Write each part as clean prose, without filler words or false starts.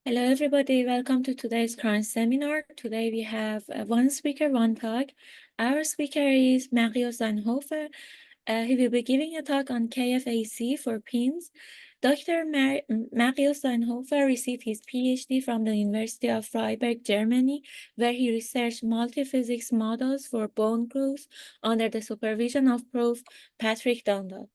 Hello, everybody. Welcome to today's current seminar. Today we have one speaker, one talk. Our speaker is Marius Zeinhofer. He will be giving a talk on KFAC for pins. Dr. Marius Zeinhofer received his PhD from the University of Freiburg, Germany, where he researched multi-physics models for bone growth under the supervision of Prof. Patrick Dundal.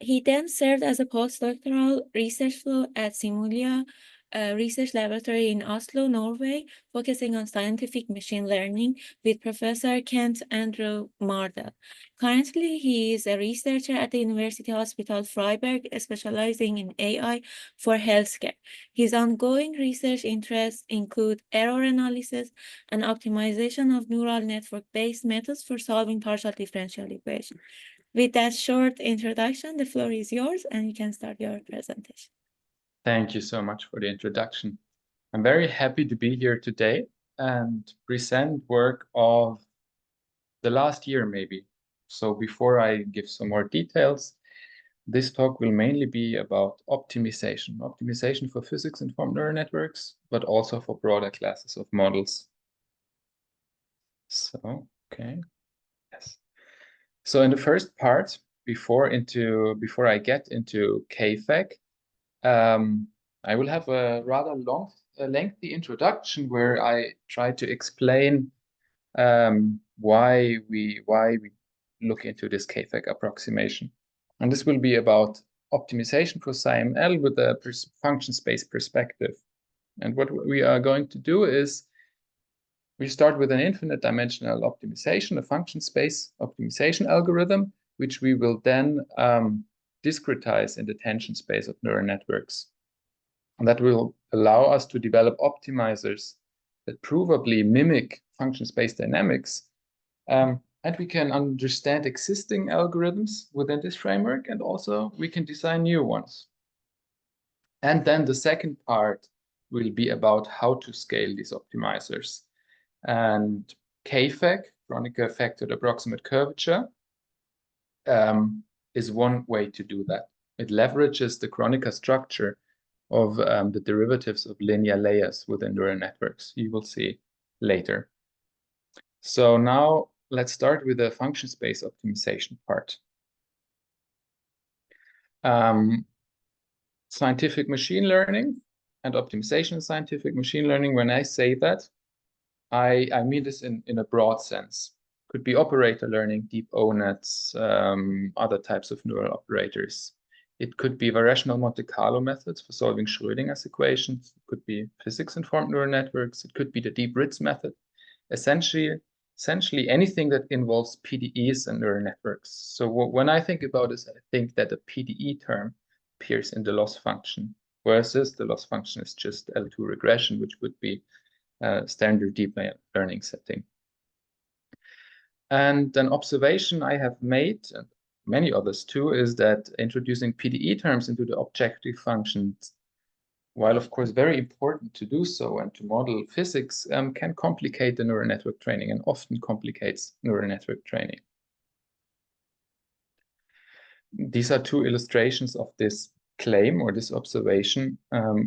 He then served as a postdoctoral research fellow at Simulia Research Laboratory in Oslo, Norway, focusing on scientific machine learning with Professor Kent Andrew Mardell. Currently, he is a researcher at the University Hospital Freiburg, specializing in AI for healthcare. His ongoing research interests include error analysis and optimization of neural network-based methods for solving partial differential equations. With that short introduction, the floor is yours and you can start your presentation. Thank you so much for the introduction. I'm very happy to be here today and present work of the last year, maybe. So before I give some more details, this talk will mainly be about optimization for physics-informed neural networks, but also for broader classes of models. So, okay, yes. So in the first part, before I get into KFAC, I will have a rather lengthy introduction where I try to explain why we look into this KFAC approximation. And this will be about optimization for SciML with a function space perspective. And what we are going to do is we start with an infinite dimensional optimization, a function space optimization algorithm, which we will then discretize in the tension space of neural networks. And that will allow us to develop optimizers that provably mimic function space dynamics. And we can understand existing algorithms within this framework, and also we can design new ones. And then the second part will be about how to scale these optimizers. And KFAC, Kronecker factored approximate curvature, is one way to do that. It leverages the Kronecker structure of the derivatives of linear layers within neural networks. You will see later. So now let's start with the function space optimization part. Scientific machine learning and optimization of scientific machine learning, when I say that, I mean this in a broad sense. Could be operator learning, deep O-nets, other types of neural operators. It could be variational Monte Carlo methods for solving Schrödinger's equations. It could be physics-informed neural networks. It could be the deep Ritz method. Essentially anything that involves PDEs and neural networks. So when I think about this, I think that the PDE term appears in the loss function, versus the loss function is just L2 regression, which would be a standard deep learning setting. And an observation I have made, and many others too, is that introducing PDE terms into the objective functions, while of course very important to do so and to model physics, can complicate the neural network training and often complicates neural network training. These are two illustrations of this claim or this observation,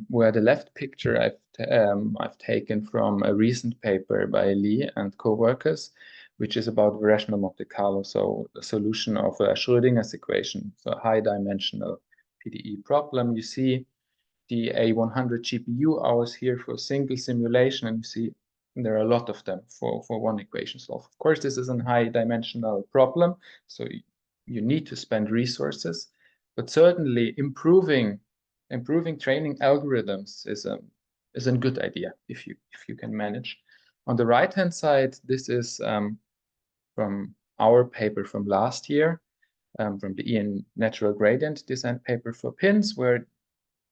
where the left picture I've taken from a recent paper by Lee and co-workers, which is about rational Monte Carlo, so the solution of a Schrödinger's equation, so a high-dimensional PDE problem. You see the A100 GPU hours here for a single simulation, and you see there are a lot of them for one equation solve. Of course, this is a high-dimensional problem, so you need to spend resources, but certainly improving training algorithms is a good idea if you can manage. On the right-hand side, this is from our paper from last year, from the Ian natural gradient descent paper for pins, where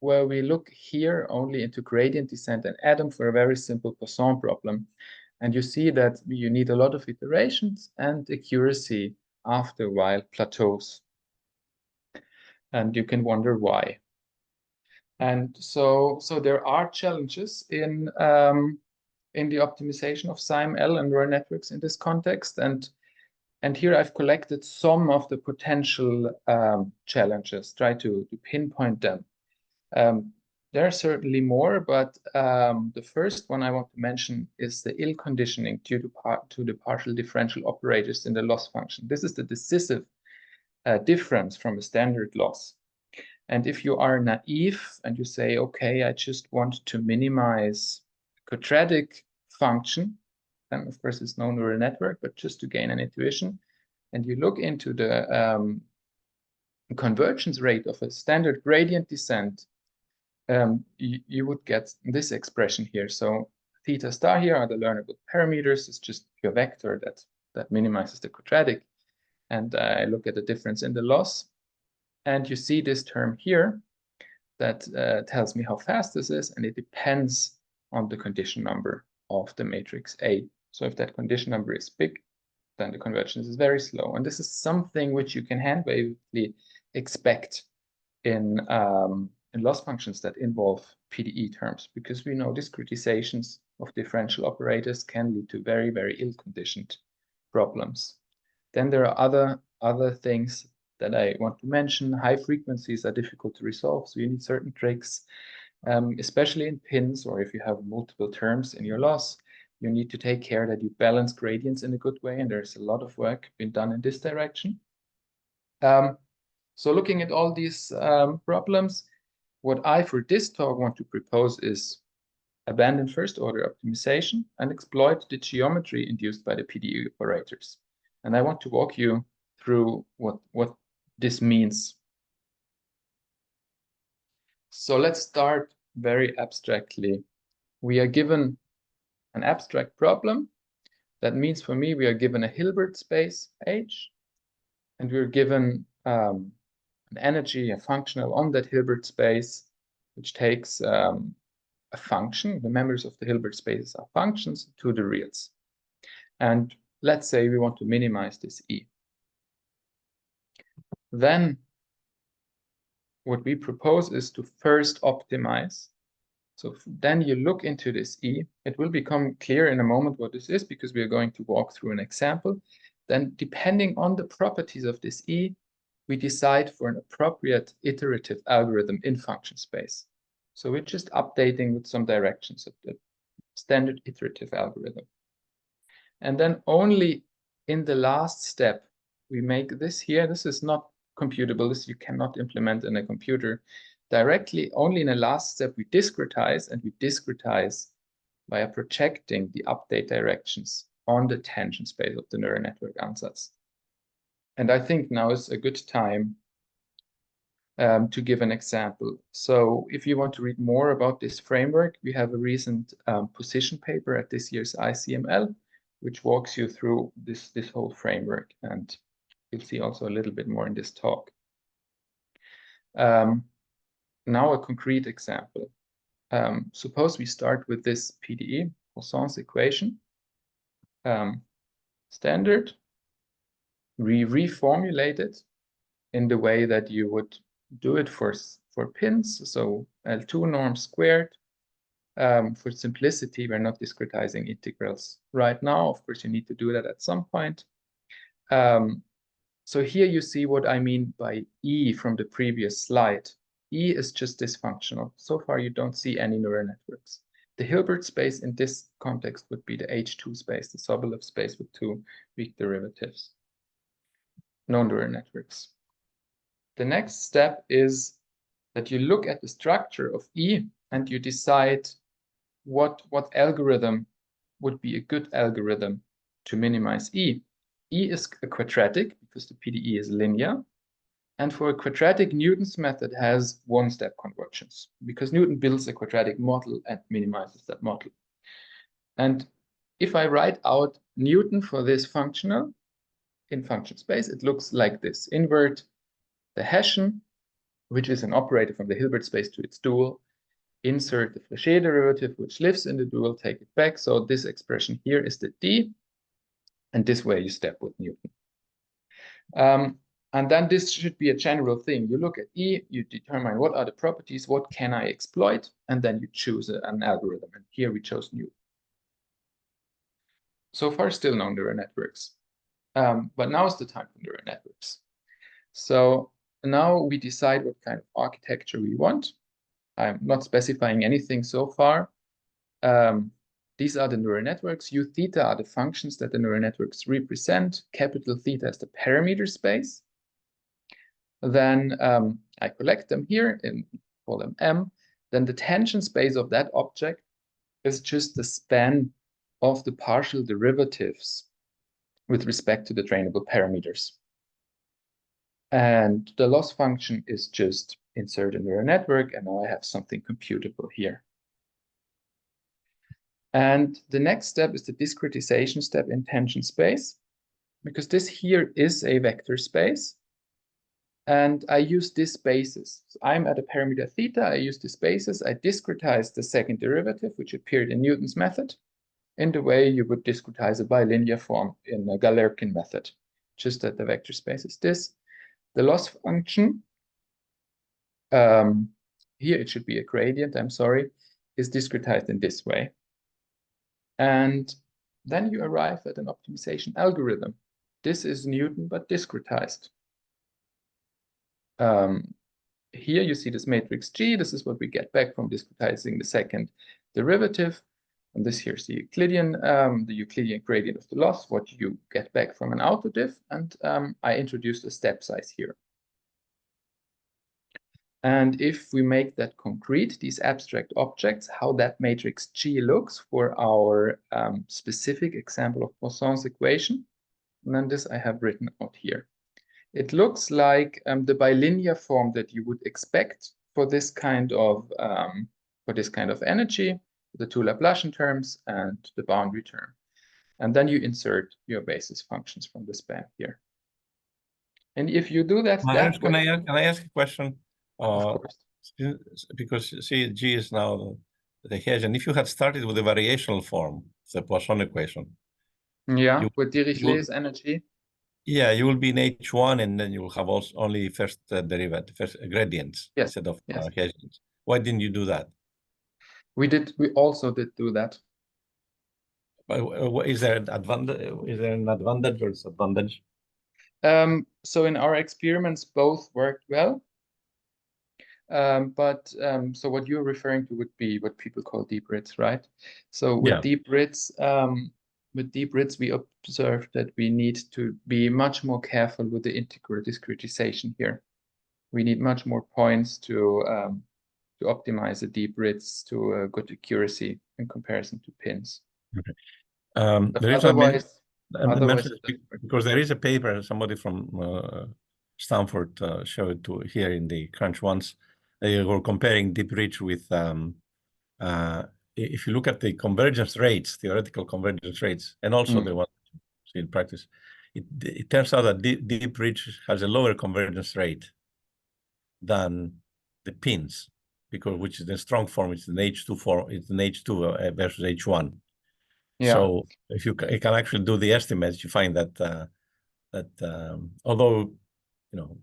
we look here only into gradient descent and atom for a very simple Poisson problem. And you see that you need a lot of iterations, and accuracy after a while plateaus. And you can wonder why. And so there are challenges in the optimization of SciML and neural networks in this context. And here I've collected some of the potential challenges, try to pinpoint them. There are certainly more, but the first one I want to mention is the ill conditioning due to the partial differential operators in the loss function. This is the decisive difference from a standard loss. And if you are naive and you say, okay, I just want to minimize quadratic function, then of course it's no neural network, but just to gain an intuition, and you look into the convergence rate of a standard gradient descent, you would get this expression here. So theta star here are the learnable parameters. It's just your vector that minimizes the quadratic. And I look at the difference in the loss. And you see this term here that tells me how fast this is. And it depends on the condition number of the matrix A. So if that condition number is big, then the convergence is very slow. And this is something which you can hand-wavedly expect in loss functions that involve PDE terms, because we know discretizations of differential operators can lead to very, very ill-conditioned problems. Then there are other things that I want to mention. High frequencies are difficult to resolve, so you need certain tricks, especially in pins, or if you have multiple terms in your loss. You need to take care that you balance gradients in a good way, and there's a lot of work been done in this direction. So looking at all these problems, what I, for this talk, want to propose is abandon first-order optimization and exploit the geometry induced by the PDE operators. And I want to walk you through what this means. So let's start very abstractly. We are given an abstract problem. That means for me, we are given a Hilbert space H, and we're given an energy, a functional on that Hilbert space, which takes a function. The members of the Hilbert spaces are functions to the reals. And let's say we want to minimize this E. Then what we propose is to first optimize. So then you look into this E. It will become clear in a moment what this is, because we are going to walk through an example. Then depending on the properties of this E, we decide for an appropriate iterative algorithm in function space. So we're just updating with some directions of the standard iterative algorithm. And then only in the last step, we make this here. This is not computable. This you cannot implement in a computer directly. Only in the last step, we discretize, and we discretize via projecting the update directions on the tangent space of the neural network ansatz. And I think now is a good time to give an example. So if you want to read more about this framework, we have a recent position paper at this year's ICML, which walks you through this whole framework. And you'll see also a little bit more in this talk. Now a concrete example. Suppose we start with this PDE, Poisson's equation. Standard. We reformulate it in the way that you would do it for pins. So L2 norm squared. For simplicity, we're not discretizing integrals right now. Of course, you need to do that at some point. So here you see what I mean by E from the previous slide. E is just dysfunctional. So far, you don't see any neural networks. The Hilbert space in this context would be the H2 space, the Sobolev space with two weak derivatives. No neural networks. The next step is that you look at the structure of E and you decide what algorithm would be a good algorithm to minimize E. E is a quadratic because the PDE is linear. And for a quadratic, Newton's method has one-step convergence because Newton builds a quadratic model and minimizes that model. And if I write out Newton for this functional in function space, it looks like this. Invert the Hessian, which is an operator from the Hilbert space to its dual. Insert the Fléché derivative, which lives in the dual, take it back. So this expression here is the D. And this way you step with Newton. And then this should be a general thing. You look at E, you determine what are the properties, what can I exploit, and then you choose an algorithm. And here we chose Newton. So far, still no neural networks. But now is the time for neural networks. So now we decide what kind of architecture we want. I'm not specifying anything so far. These are the neural networks. U theta are the functions that the neural networks represent. Capital theta is the parameter space. Then I collect them here and call them M. Then the tangent space of that object is just the span of the partial derivatives with respect to the trainable parameters. And the loss function is just insert a neural network, and now I have something computable here. And the next step is the discretization step in tangent space, because this here is a vector space. And I use these spaces. So I'm at a parameter theta, I use the spaces, I discretize the second derivative, which appeared in Newton's method, in the way you would discretize a bilinear form in a Galerkin method, just that the vector space is this. The loss function, here it should be a gradient, I'm sorry, is discretized in this way. And then you arrive at an optimization algorithm. This is Newton, but discretized. Here you see this matrix G. This is what we get back from discretizing the second derivative. And this here is the Euclidean gradient of the loss, what you get back from an autodiff. And I introduced a step size here. And if we make that concrete, these abstract objects, how that matrix G looks for our specific example of Poisson's equation, and then this I have written out here. It looks like the bilinear form that you would expect for this kind of energy, the two Laplacian terms and the boundary term. And then you insert your basis functions from the span here. And if you do that, Marius, can I ask a question? Of course. Because see, G is now the hedge, and if you had started with the variational form, the Poisson equation. Yeah, with Dirichlet's energy. Yeah, you will be in H1, and then you will have also only first derivative, first gradients instead of hedges. Why didn't you do that? We also did do that. But is there an advantage? Is there an advantage or disadvantage? So in our experiments, both worked well. So what you're referring to would be what people call deep RIDS, right? So with deep RIDS, we observed that we need to be much more careful with the integral discretization here. We need much more points to optimize the deep RIDS to a good accuracy in comparison to pins. Okay. Because there is a paper somebody from Stanford showed to here in the Crunch once. They were comparing deep RIDS with if you look at the convergence rates, theoretical convergence rates, and also the one in practice, it turns out that deep RIDS has a lower convergence rate than the pins, because which is the strong form, it's an H2 form, it's an H2 versus H1. Yeah. So if you can actually do the estimates, you find that although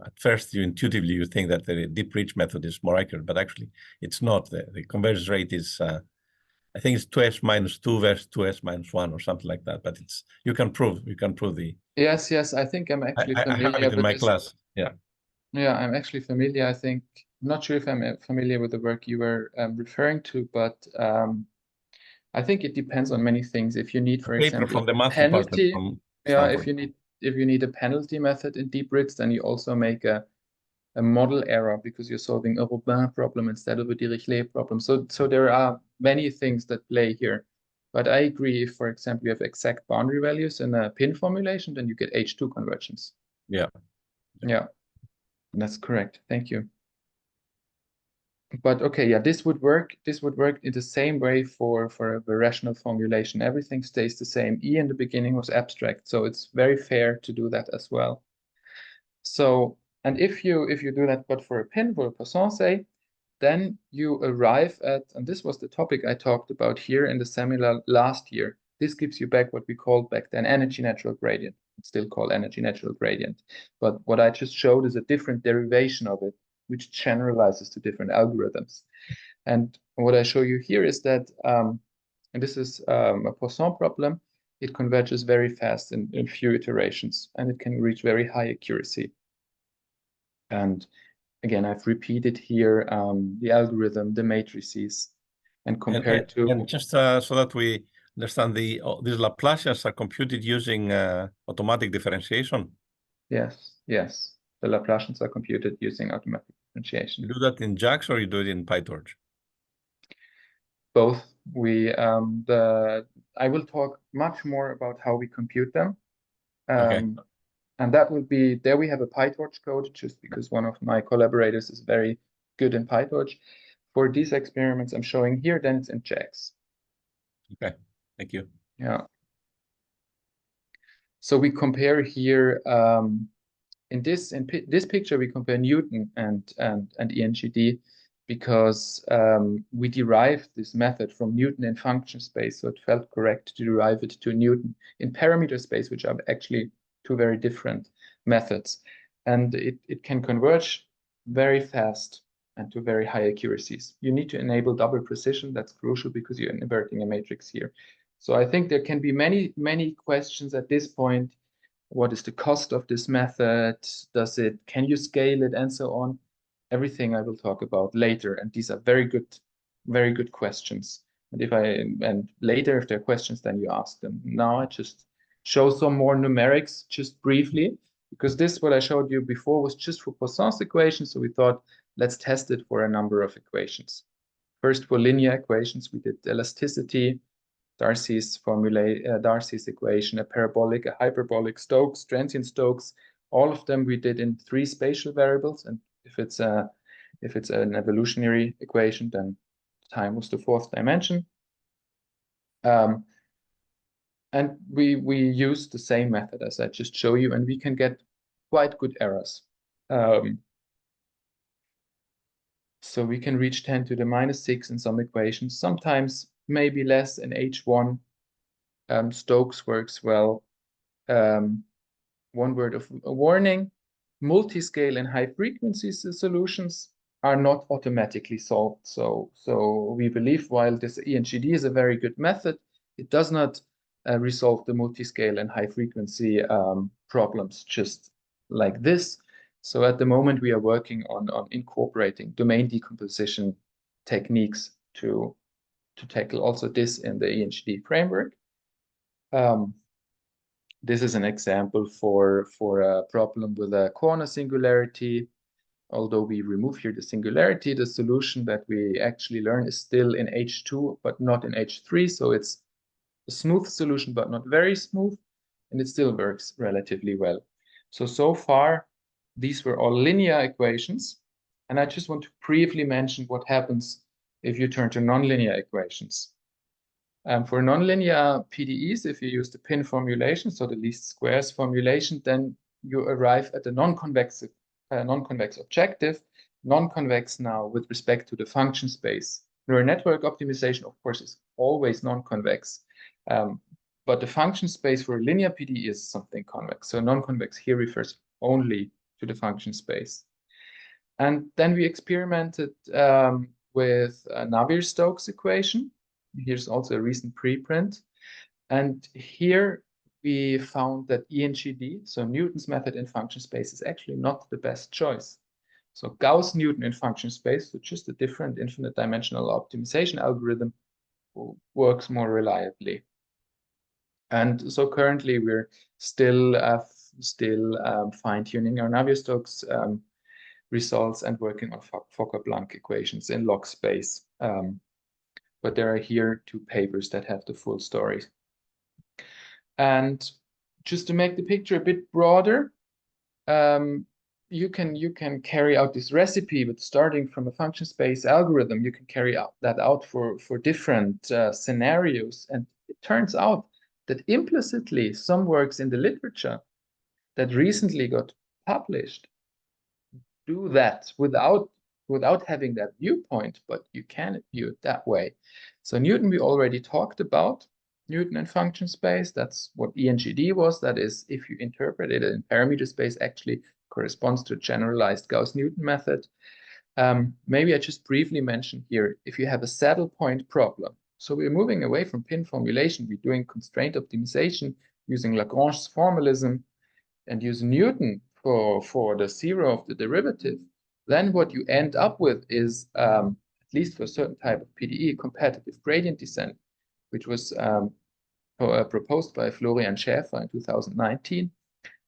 at first you intuitively think that the deep RIDS method is more accurate, but actually it's not. The convergence rate is I think it's 2s minus 2 versus 2s minus 1 or something like that. But it's you can prove the. Yes. I think I'm actually familiar. I have it in my class. Yeah. Yeah, I'm actually familiar. I'm not sure if I'm familiar with the work you were referring to, but I think it depends on many things. If you need, for example, from the math penalty, from if you need a penalty method in deep RIDS, then you also make a model error because you're solving a Robin problem instead of a Dirichlet problem. So there are many things that play here. But I agree, if, for example, you have exact boundary values in a pin formulation, then you get H2 convergence. Yeah. That's correct. Thank you. But okay, yeah, this would work. This would work in the same way for a rational formulation. Everything stays the same. E in the beginning was abstract, so it's very fair to do that as well. So, and if you do that, but for a pin, for a Poisson, say, then you arrive at, and this was the topic I talked about here in the seminar last year. This gives you back what we called back then energy natural gradient. It's still called energy natural gradient. But what I just showed is a different derivation of it, which generalizes to different algorithms. And what I show you here is that, and this is a Poisson problem, it converges very fast in few iterations, and it can reach very high accuracy. And again, I've repeated here the algorithm, the matrices, and compared to... And just so that we understand, these Laplacians are computed using automatic differentiation? Yes, yes. The Laplacians are computed using automatic differentiation. You do that in JAX or you do it in PyTorch? Both. I will talk much more about how we compute them. Okay. And that would be, there we have a PyTorch code, just because one of my collaborators is very good in PyTorch. For these experiments I'm showing here, then it's in JAX. Okay, thank you. Yeah. So we compare here, in this picture, we compare Newton and ENGD, because we derived this method from Newton in function space, so it felt correct to derive it to Newton in parameter space, which are actually two very different methods. And it can converge very fast and to very high accuracies. You need to enable double precision. That's crucial because you're inverting a matrix here. So I think there can be many questions at this point. What is the cost of this method? Can you scale it, and so on? Everything I will talk about later. And these are very good questions. And later, if there are questions, then you ask them. Now I just show some more numerics just briefly, because this, what I showed you before, was just for Poisson's equation. So we thought, let's test it for a number of equations. First, for linear equations, we did elasticity, Darcy's equation, a parabolic, a hyperbolic, Stokes, transient Stokes. All of them we did in 3 spatial variables, and if it's an evolutionary equation, then time was the 4th dimension. And we use the same method as I just show you, and we can get quite good errors. So we can reach 10 to the -6 in some equations, sometimes maybe less in H1. Stokes works well. One word of a warning: multiscale and high frequency solutions are not automatically solved. So we believe, while this ENGD is a very good method, it does not resolve the multiscale and high frequency problems just like this. So at the moment we are working on incorporating domain decomposition techniques to tackle also this in the ENGD framework. This is an example for a problem with a corner singularity. Although we remove here the singularity, the solution that we actually learn is still in H2, but not in H3. So it's a smooth solution, but not very smooth, and it still works relatively well. So far, these were all linear equations. And I just want to briefly mention what happens if you turn to nonlinear equations. For nonlinear PDEs, if you use the PIN formulation, so the least squares formulation, then you arrive at a non-convex objective. Non-convex now with respect to the function space. Neural network optimization, of course, is always non-convex. But the function space for a linear PDE is something convex. So non-convex here refers only to the function space. And then we experimented with Navier-Stokes equation. Here's also a recent preprint. And here we found that ENGD, so Newton's method in function space, is actually not the best choice. So Gauss-Newton in function space, so just a different infinite dimensional optimization algorithm, works more reliably. And so currently we're still fine-tuning our Navier-Stokes results and working on Fokker-Blank equations in log space. But there are here 2 papers that have the full story. And just to make the picture a bit broader, you can carry out this recipe, but starting from a function space algorithm, you can carry that out for different scenarios. And it turns out that implicitly some works in the literature that recently got published do that without having that viewpoint, but you can view it that way. So Newton we already talked about. Newton in function space, that's what ENGD was. That is, if you interpret it in parameter space, actually corresponds to a generalized Gauss-Newton method. Maybe I just briefly mention here, if you have a saddle point problem. So we're moving away from PIN formulation. We're doing constraint optimization using Lagrange's formalism and use Newton for the zero of the derivative. then what you end up with is, at least for a certain type of PDE, competitive gradient descent, which was proposed by Florian Schäfer in 2019,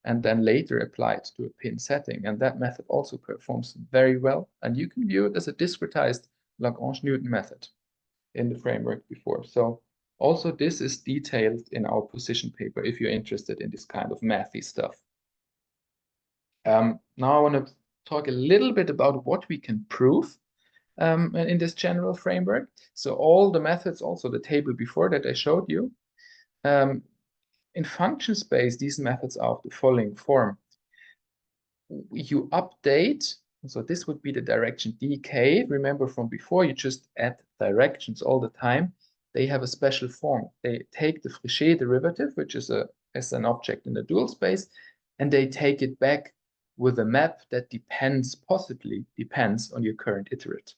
and then later applied to a pin setting. And that method also performs very well. And you can view it as a discretized Lagrange-Newton method in the framework before. So also this is detailed in our position paper if you're interested in this kind of mathy stuff. Now I want to talk a little bit about what we can prove in this general framework. So all the methods, also the table before that I showed you, in function space, these methods are of the following form. You update, so this would be the direction dk. Remember from before, you just add directions all the time. They have a special form. They take the Fréchet derivative, which is an object in the dual space, and they take it back with a map that possibly depends on your current iterate.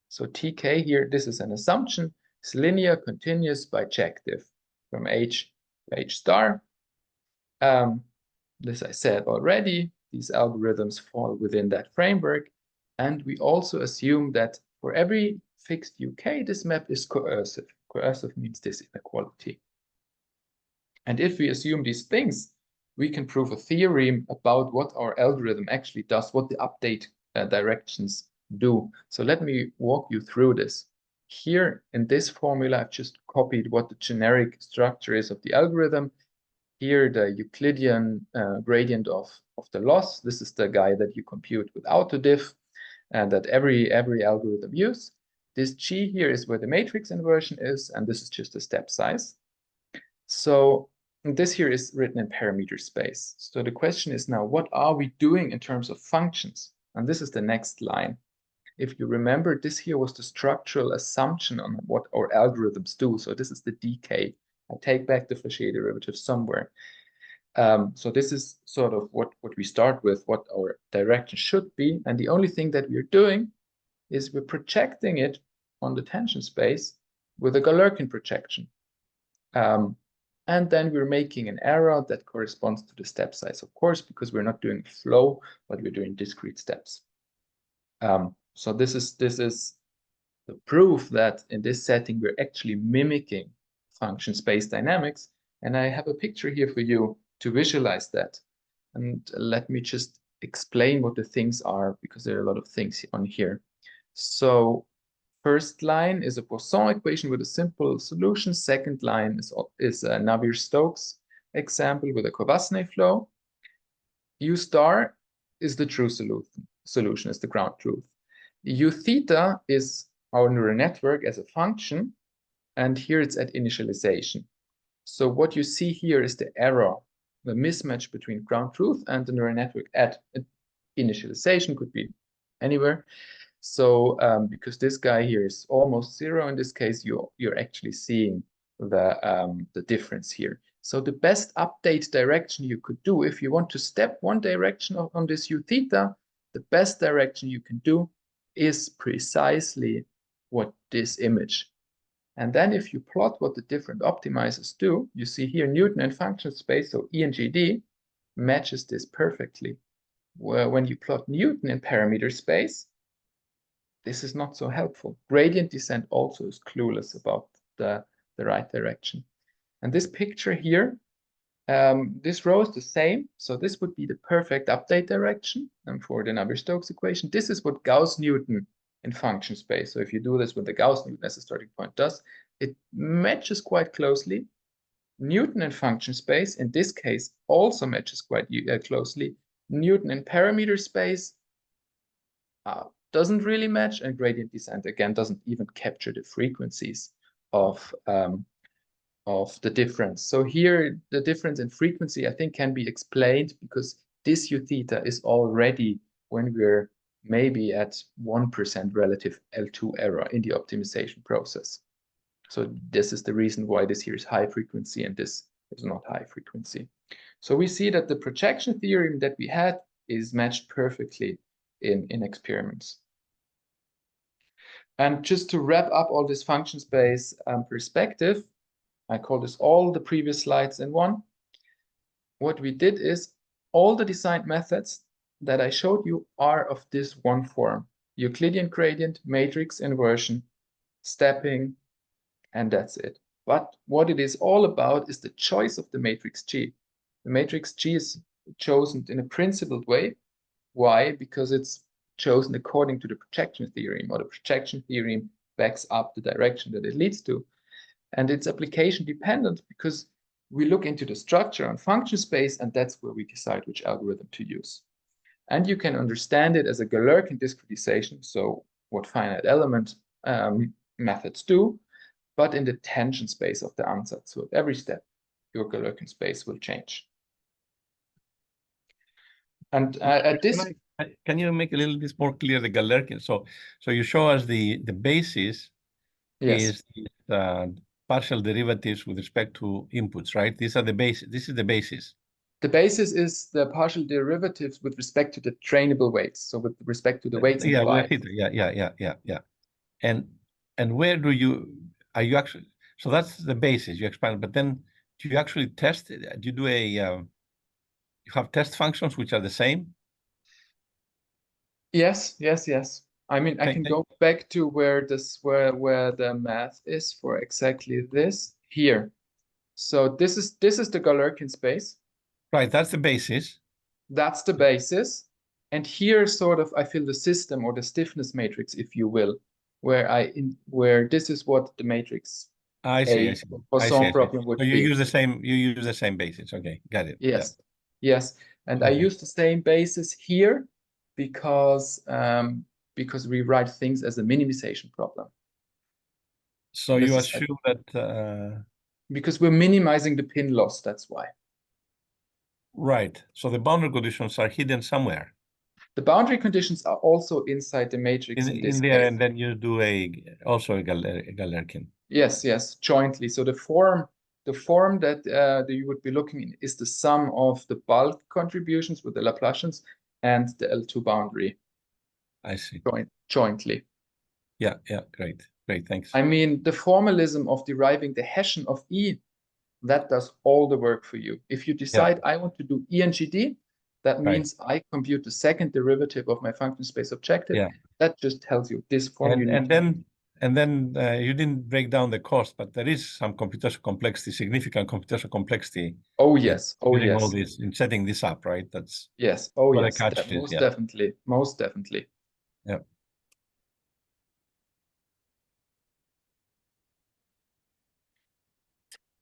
So tk here, this is an assumption. It's linear, continuous, bijective from h to h star. This I said already. These algorithms fall within that framework. And we also assume that for every fixed UK, this map is coercive. Coercive means this inequality. And if we assume these things, we can prove a theorem about what our algorithm actually does, what the update directions do. So let me walk you through this. Here in this formula, I've just copied what the generic structure is of the algorithm. Here, the Euclidean gradient of the loss. This is the guy that you compute with autodiff and that every algorithm uses. This G here is where the matrix inversion is, and this is just the step size. So this here is written in parameter space. So the question is now, what are we doing in terms of functions? And this is the next line. If you remember, this here was the structural assumption on what our algorithms do. So this is the dk. I take back the Fréchet derivative somewhere. So this is sort of what we start with, what our direction should be. And the only thing that we're doing is we're projecting it on the tension space with a Galerkin projection. And then we're making an error that corresponds to the step size, of course, because we're not doing flow, but we're doing discrete steps. So this is the proof that in this setting, we're actually mimicking function space dynamics. And I have a picture here for you to visualize that. And let me just explain what the things are, because there are a lot of things on here. So first line is a Poisson equation with a simple solution. Second line is a Navier-Stokes example with a Courvasnay flow. U star is the true solution, is the ground truth. U theta is our neural network as a function, and here it's at initialization. So what you see here is the error, the mismatch between ground truth and the neural network at initialization, could be anywhere. So because this guy here is almost zero, in this case, you're actually seeing the difference here. So the best update direction you could do, if you want to step one direction on this U theta, the best direction you can do is precisely what this image. And then if you plot what the different optimizers do, you see here Newton and function space, so E and GD, matches this perfectly. Where when you plot Newton in parameter space, this is not so helpful. Gradient descent also is clueless about the right direction. And this picture here, this row is the same. So this would be the perfect update direction. And for the Navier-Stokes equation, this is what Gauss-Newton in function space. So if you do this with the Gauss-Newton as a starting point does, it matches quite closely. Newton in function space, in this case, also matches quite closely. Newton in parameter space doesn't really match, and gradient descent, again, doesn't even capture the frequencies of the difference. So here, the difference in frequency, I think, can be explained because this U theta is already when we're maybe at 1% relative L2 error in the optimization process. So this is the reason why this here is high frequency and this is not high frequency. So we see that the projection theorem that we had is matched perfectly in experiments. And just to wrap up all this function space perspective, I call this all the previous slides in one. What we did is all the designed methods that I showed you are of this one form: Euclidean gradient, matrix inversion, stepping, and that's it. But what it is all about is the choice of the matrix G. The matrix G is chosen in a principled way. Why? Because it's chosen according to the projection theorem, or the projection theorem backs up the direction that it leads to. And it's application dependent because we look into the structure and function space, and that's where we decide which algorithm to use. And you can understand it as a Galerkin discretization, so what finite element methods do, but in the tangent space of the ansatz. So at every step, your Galerkin space will change. And at this, can you make a little bit more clear the Galerkin? So you show us the basis yes, is partial derivatives with respect to inputs, right? These are the basis. This is the basis. The basis is the partial derivatives with respect to the trainable weights. So with respect to the weights in Y. Yeah. And where do you, are you actually, so that's the basis you expand, but then do you actually test it? Do you do a, you have test functions which are the same? Yes. I mean, I can go back to where the math is for exactly this here. So this is the Galerkin space. Right, that's the basis. That's the basis. And here sort of I feel the system or the stiffness matrix, if you will, where this is what the matrix I see. for some problem would so you be. use the same basis. Okay, got it. Yes. Yeah. Yes. And I use the same basis here because we write things as a minimization problem. So you assume that because we're minimizing the pin loss, that's why. Right. So the boundary conditions are hidden somewhere. The boundary conditions are also inside the matrix in this there, case. and then you do also a Galerkin. Yes, jointly. So the form that you would be looking in is the sum of the bulk contributions with the Laplacians and the L2 boundary. I see. Jointly. Yeah, great, thanks. I mean, the formalism of deriving the Hessian of E, that does all the work for you. If you decide I want to do E and GD, that means I compute the second derivative of my function space objective. Yeah. That just tells you this form. And then you didn't break down the cost, but there is some computational complexity, significant computational complexity. Oh yes. All this in setting this up, right? That's yes. Oh what yes. I catch Most definitely. Most definitely. Yeah.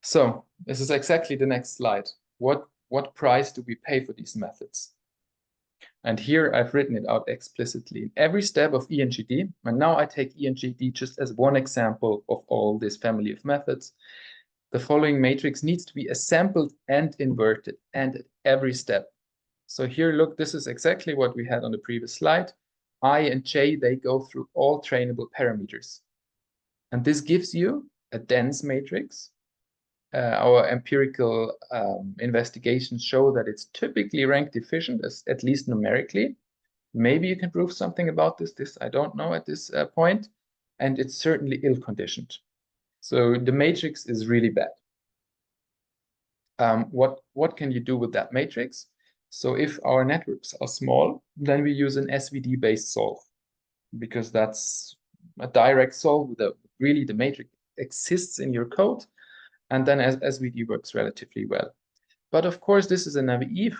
So this is exactly the next slide. What price do we pay for these methods? And here I've written it out explicitly in every step of E and GD. And now I take E and GD just as one example of all this family of methods. The following matrix needs to be assembled and inverted, and at every step. So here, look, this is exactly what we had on the previous slide. I and J, they go through all trainable parameters. And this gives you a dense matrix. Our empirical investigations show that it's typically rank deficient, at least numerically. Maybe you can prove something about this. I don't know at this point. And it's certainly ill-conditioned. So the matrix is really bad. What can you do with that matrix? So if our networks are small, then we use an SVD-based solve, because that's a direct solve. Really, the matrix exists in your code, and then SVD works relatively well. But of course, this is a naive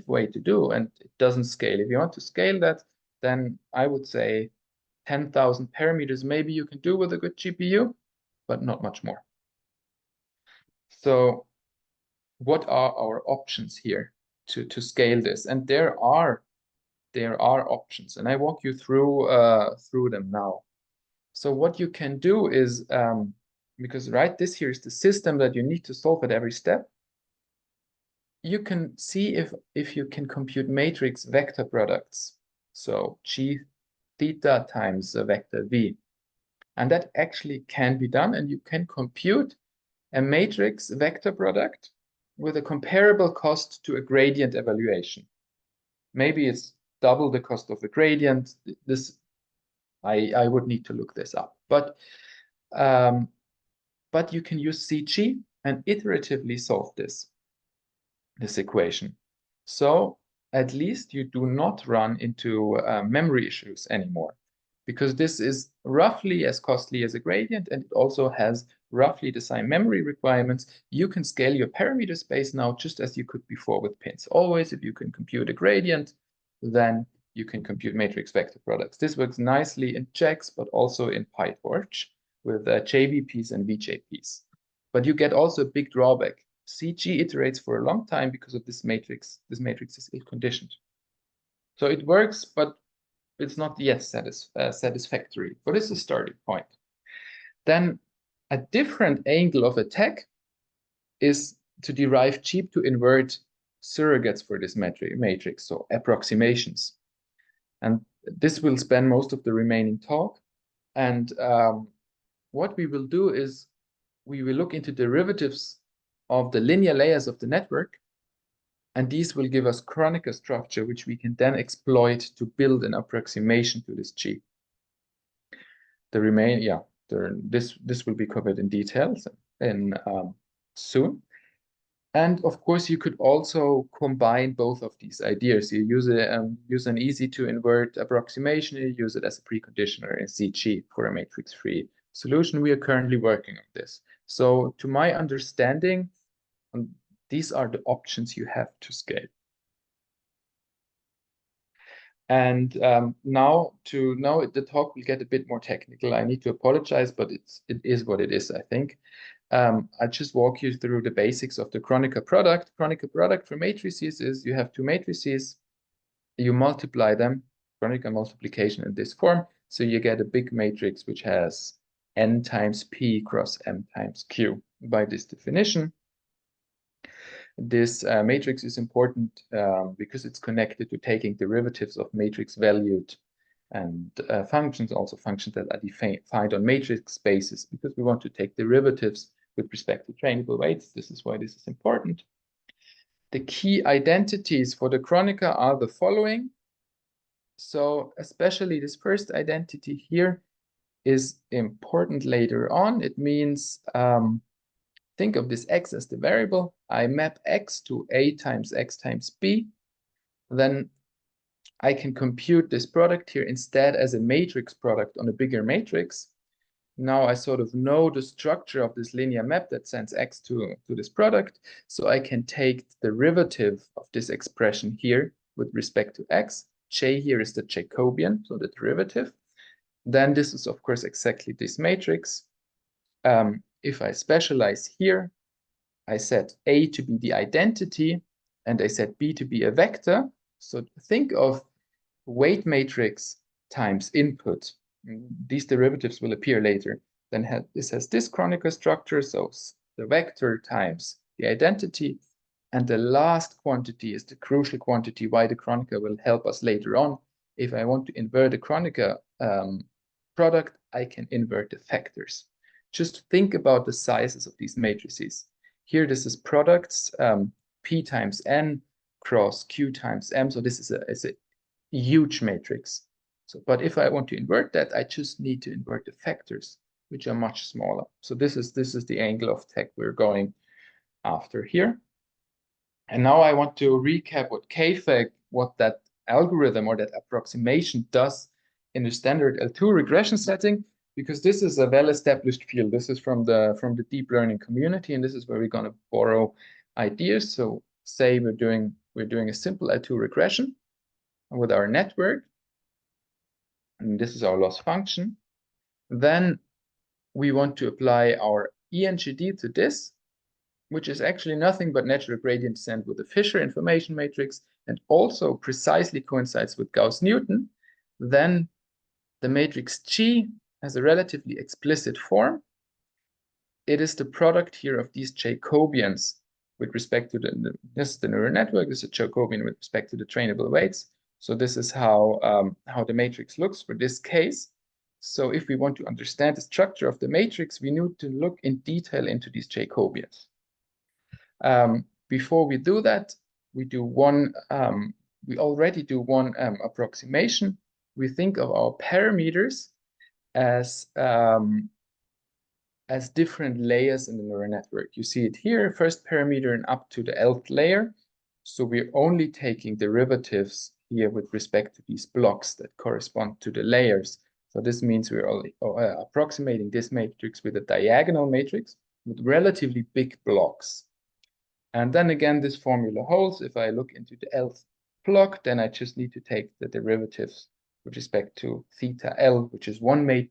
way to do, and it doesn't scale. If you want to scale that, then I would say 10,000 parameters maybe you can do with a good GPU, but not much more. So what are our options here to scale this? And there are options, and I walk you through them now. So what you can do is, because this here is the system that you need to solve at every step. You can see if you can compute matrix vector products. So G theta times a vector V. And that actually can be done, and you can compute a matrix vector product with a comparable cost to a gradient evaluation. Maybe it's double the cost of a gradient. I would need to look this up, but you can use CG and iteratively solve this equation. So at least you do not run into memory issues anymore, because this is roughly as costly as a gradient, and it also has roughly the same memory requirements. You can scale your parameter space now just as you could before with pins. Always, if you can compute a gradient, then you can compute matrix vector products. This works nicely in checks, but also in PyTorch with JVPs and VJPs. But you get also a big drawback. CG iterates for a long time because of this matrix. This matrix is ill-conditioned. So it works, but it's not yet satisfactory. But it's a starting point. Then a different angle of attack is to derive cheap to invert surrogates for this matrix, so approximations. And this will spend most of the remaining talk. And what we will do is we will look into derivatives of the linear layers of the network, and these will give us Kronecker structure, which we can then exploit to build an approximation to this G. This will be covered in details soon. And of course, you could also combine both of these ideas. You use an easy to invert approximation, you use it as a preconditioner in CG for a matrix-free solution. We are currently working on this. So to my understanding, these are the options you have to scale. And now the talk will get a bit more technical. I need to apologize, but it is what it is, I think. I'll just walk you through the basics of the Kronecker product. Kronecker product for matrices is you have two matrices, you multiply them, Kronecker multiplication in this form, so you get a big matrix which has n times p cross m times q. By this definition, this matrix is important because it's connected to taking derivatives of matrix valued and functions, also functions that are defined on matrix spaces, because we want to take derivatives with respect to trainable weights. This is why this is important. The key identities for the Kronecker are the following. So especially this first identity here is important later on. It means think of this x as the variable. I map x to a times x times b. Then I can compute this product here instead as a matrix product on a bigger matrix. Now I sort of know the structure of this linear map that sends x to this product. So I can take the derivative of this expression here with respect to x. J here is the Jacobian, so the derivative. Then this is, of course, exactly this matrix. If I specialize here, I set A to be the identity, and I set B to be a vector. So think of weight matrix times input. These derivatives will appear later. Then this has this Kronecker structure, so the vector times the identity. And the last quantity is the crucial quantity, why the Kronecker will help us later on. If I want to invert a Kronecker product, I can invert the factors. Just think about the sizes of these matrices. Here, this is products, P times N cross Q times M. So this is a huge matrix. So, but if I want to invert that, I just need to invert the factors, which are much smaller. So this is the angle of tech we're going after here. And now I want to recap what KFAC, what that algorithm or that approximation does in the standard L2 regression setting, because this is a well-established field. This is from the deep learning community, and this is where we're going to borrow ideas. So say we're doing a simple L2 regression with our network, and this is our loss function. Then we want to apply our ENGD to this, which is actually nothing but natural gradient descent with a Fisher information matrix, and also precisely coincides with Gauss-Newton. Then the matrix G has a relatively explicit form. It is the product here of these Jacobians with respect to this is the neural network. This is a Jacobian with respect to the trainable weights. So this is how the matrix looks for this case. So if we want to understand the structure of the matrix, we need to look in detail into these Jacobians. Before we do that, we already do one approximation. We think of our parameters as different layers in the neural network. You see it here, first parameter and up to the nth layer. So we're only taking derivatives here with respect to these blocks that correspond to the layers. So this means we're only approximating this matrix with a diagonal matrix with relatively big blocks. And then again, this formula holds. If I look into the Lth block, then I just need to take the derivatives with respect to theta L, which is one weight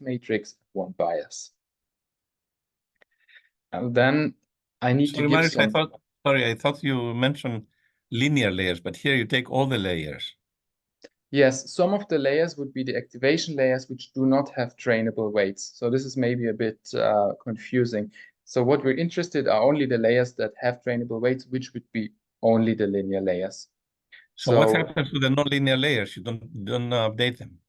matrix, one bias. And then I need to give Marius, some... I thought you mentioned linear layers, but here you take all the layers. Yes, some of the layers would be the activation layers, which do not have trainable weights. So this is maybe a bit confusing. So what we're interested are only the layers that have trainable weights, which would be only the linear layers. So what happens to the non-linear layers? You don't update them.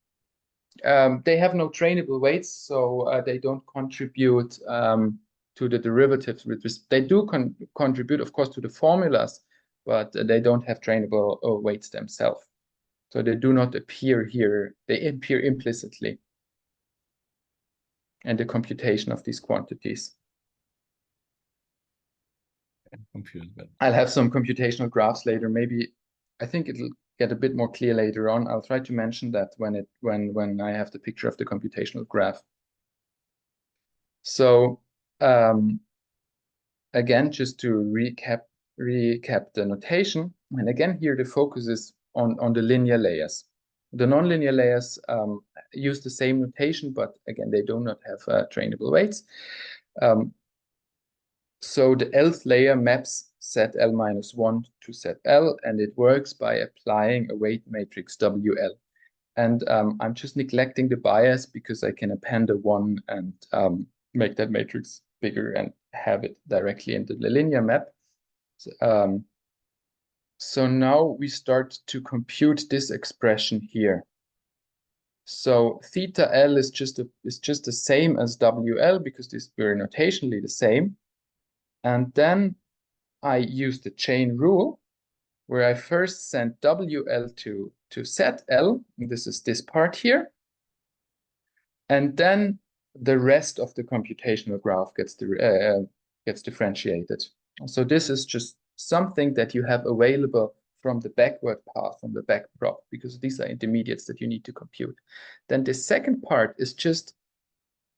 They have no trainable weights, so they don't contribute to the derivatives. They do contribute, of course, to the formulas, but they don't have trainable weights themselves. So they do not appear here. They appear implicitly in the computation of these quantities. I'm confused, but I'll have some computational graphs later. Maybe I think it'll get a bit more clear later on. I'll try to mention that when I have the picture of the computational graph. So again, just to recap the notation, and again here the focus is on the linear layers. The nonlinear layers use the same notation, but again they do not have trainable weights. So the Lth layer maps set L minus 1 to set L, and it works by applying a weight matrix WL. And I'm just neglecting the bias because I can append a 1 and make that matrix bigger and have it directly into the linear map. So now we start to compute this expression here. So theta L is just the same as WL because these were notationally the same. And then I use the chain rule where I first send WL to set L. This is this part here. And then the rest of the computational graph gets differentiated. So this is just something that you have available from the backward path, from the backprop, because these are intermediates that you need to compute. Then the second part is just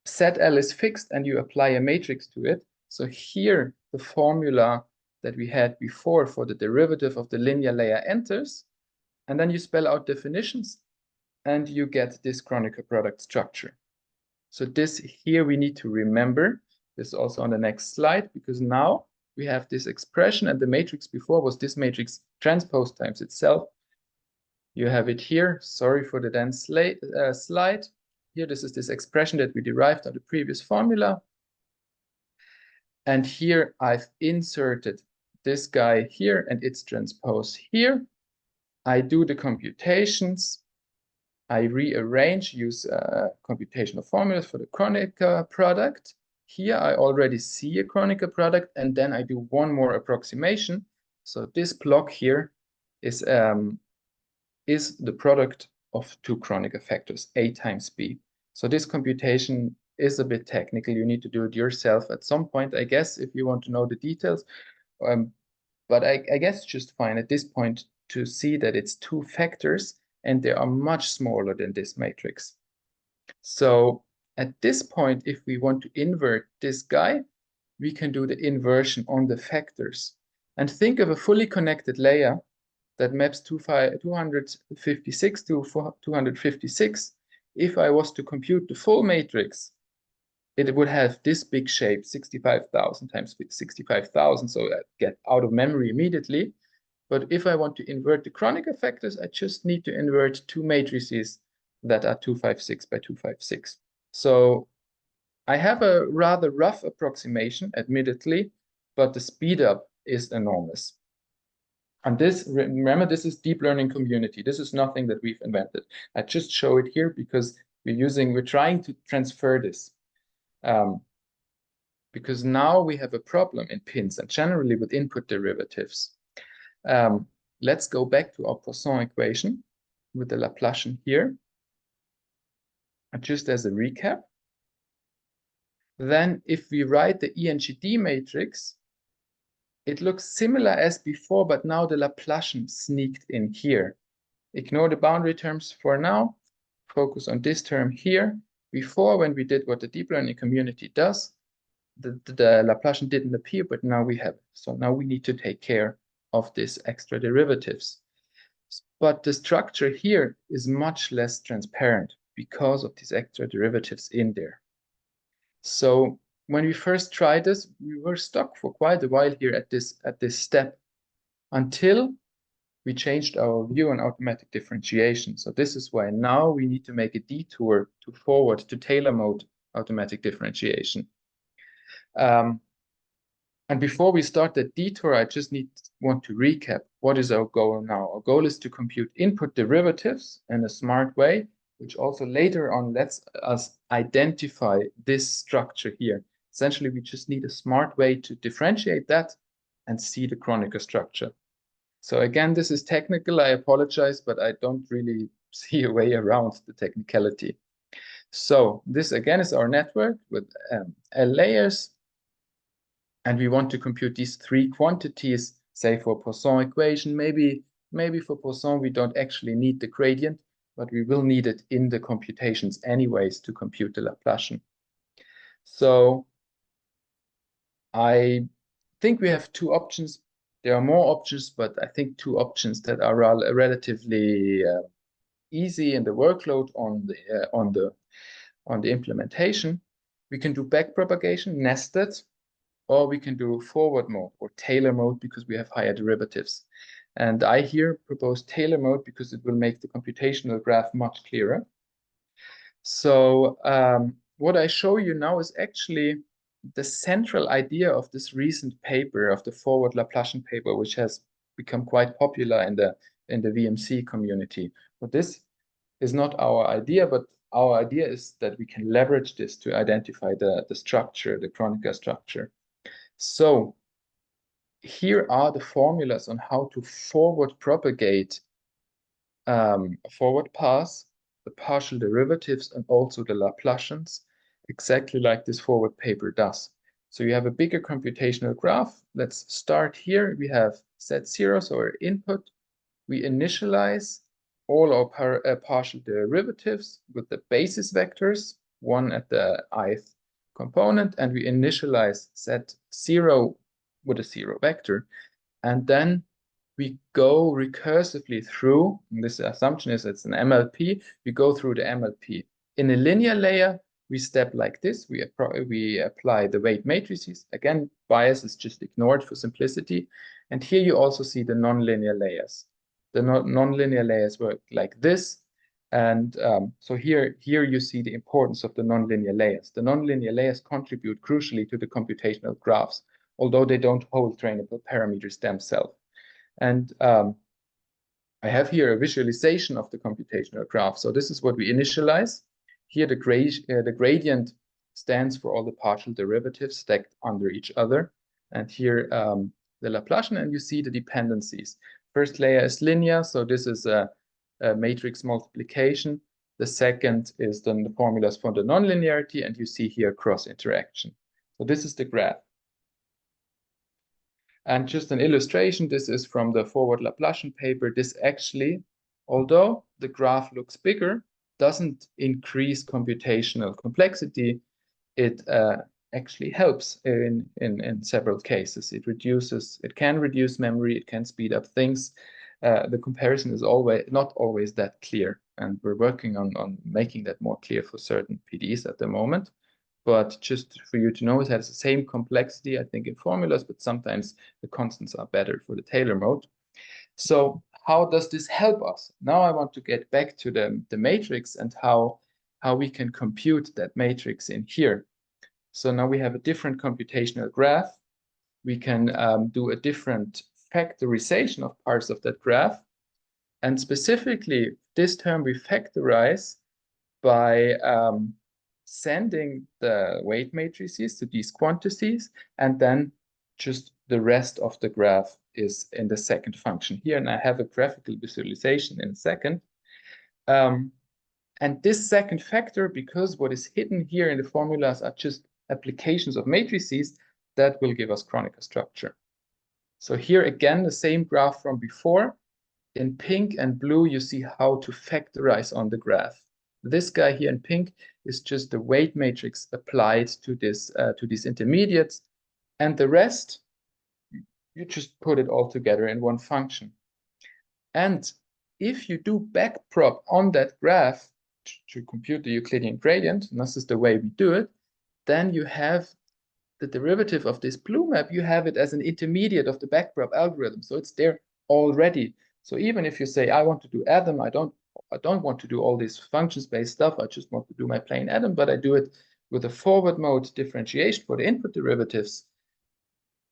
set L is fixed and you apply a matrix to it. So here the formula that we had before for the derivative of the linear layer enters, and then you spell out definitions and you get this Kronecker product structure. So this here we need to remember. This is also on the next slide, because now we have this expression, and the matrix before was this matrix transpose times itself. You have it here. Sorry for the dense slide. Here, this is this expression that we derived on the previous formula. And here I've inserted this guy here and its transpose here. I do the computations. I rearrange, use computational formulas for the Kronecker product. Here I already see a Kronecker product, and then I do one more approximation. So this block here is the product of two Kronecker factors, A times B. So this computation is a bit technical. You need to do it yourself at some point, I guess, if you want to know the details. But I guess just fine at this point to see that it's two factors, and they are much smaller than this matrix. So at this point, if we want to invert this guy, we can do the inversion on the factors. And think of a fully connected layer that maps 256 to 256. If I was to compute the full matrix, it would have this big shape, 65,000 times 65,000. So I get out of memory immediately. But if I want to invert the Kronecker factors, I just need to invert two matrices that are 256 by 256. So I have a rather rough approximation, admittedly, but the speed up is enormous. And this, remember, this is deep learning community. This is nothing that we've invented. I just show it here because we're trying to transfer this. Because now we have a problem in pins and generally with input derivatives. Let's go back to our Poisson equation with the Laplacian here. And just as a recap, then if we write the ENGD matrix it looks similar as before, but now the Laplacian sneaked in here. Ignore the boundary terms for now. Focus on this term here. Before, when we did what the deep learning community does, the Laplacian didn't appear, but now we have it. So now we need to take care of these extra derivatives. But the structure here is much less transparent because of these extra derivatives in there. So when we first tried this, we were stuck for quite a while here at this step until we changed our view on automatic differentiation. So this is why now we need to make a detour to forward to Taylor mode automatic differentiation. And before we start the detour, I just want to recap what is our goal now. Our goal is to compute input derivatives in a smart way, which also later on lets us identify this structure here. Essentially, we just need a smart way to differentiate that and see the Kronecker structure. So again, this is technical, I apologize, but I don't really see a way around the technicality. So this again is our network with L layers. And we want to compute these three quantities, say for Poisson equation. Maybe for Poisson, we don't actually need the gradient, but we will need it in the computations anyways to compute the Laplacian. So I think we have two options. There are more options, but I think two options that are relatively easy in the workload on the implementation. We can do backpropagation, nested, or we can do forward mode or Taylor mode because we have higher derivatives. And I here propose Taylor mode because it will make the computational graph much clearer. So what I show you now is actually the central idea of this recent paper, of the forward Laplacian paper, which has become quite popular in the VMC community. But this is not our idea, but our idea is that we can leverage this to identify the structure, the Kronecker structure. So here are the formulas on how to forward propagate a forward pass, the partial derivatives, and also the Laplacians, exactly like this forward paper does. So you have a bigger computational graph. Let's start here. We have Z0, so our input. We initialize all our partial derivatives with the basis vectors, one at the ith component, and we initialize Z0 with a 0 vector. And then we go recursively through, and this assumption is it's an MLP, we go through the MLP. In a linear layer, we step like this, we apply the weight matrices. Again, bias is just ignored for simplicity. And here you also see the nonlinear layers. The nonlinear layers work like this. And so here you see the importance of the nonlinear layers. The nonlinear layers contribute crucially to the computational graphs, although they don't hold trainable parameters themselves. And I have here a visualization of the computational graph. So this is what we initialize. Here the gradient stands for all the partial derivatives stacked under each other. And here the Laplacian, and you see the dependencies. First layer is linear, so this is a matrix multiplication. The second is then the formulas for the nonlinearity, and you see here cross interaction. So this is the graph. And just an illustration, this is from the forward Laplacian paper. This actually, although the graph looks bigger, doesn't increase computational complexity. It actually helps in several cases. It can reduce memory, it can speed up things. The comparison is not always that clear, and we're working on making that more clear for certain PDEs at the moment. But just for you to know, it has the same complexity, I think, in formulas, but sometimes the constants are better for the Taylor mode. So how does this help us? Now I want to get back to the matrix and how we can compute that matrix in here. So now we have a different computational graph. We can do a different factorization of parts of that graph. And specifically, this term we factorize by sending the weight matrices to these quantities, and then just the rest of the graph is in the second function here. And I have a graphical visualization in a second. And this second factor, because what is hidden here in the formulas are just applications of matrices, that will give us Kronecker structure. So here again, the same graph from before. In pink and blue, you see how to factorize on the graph. This guy here in pink is just the weight matrix applied to these intermediates, and the rest, you just put it all together in one function. And if you do backprop on that graph to compute the Euclidean gradient, and this is the way we do it, then you have the derivative of this blue map, you have it as an intermediate of the backprop algorithm. So it's there already. So even if you say, I want to do Adam, I don't want to do all this functions-based stuff. I just want to do my plain Adam, but I do it with a forward mode differentiation for the input derivatives.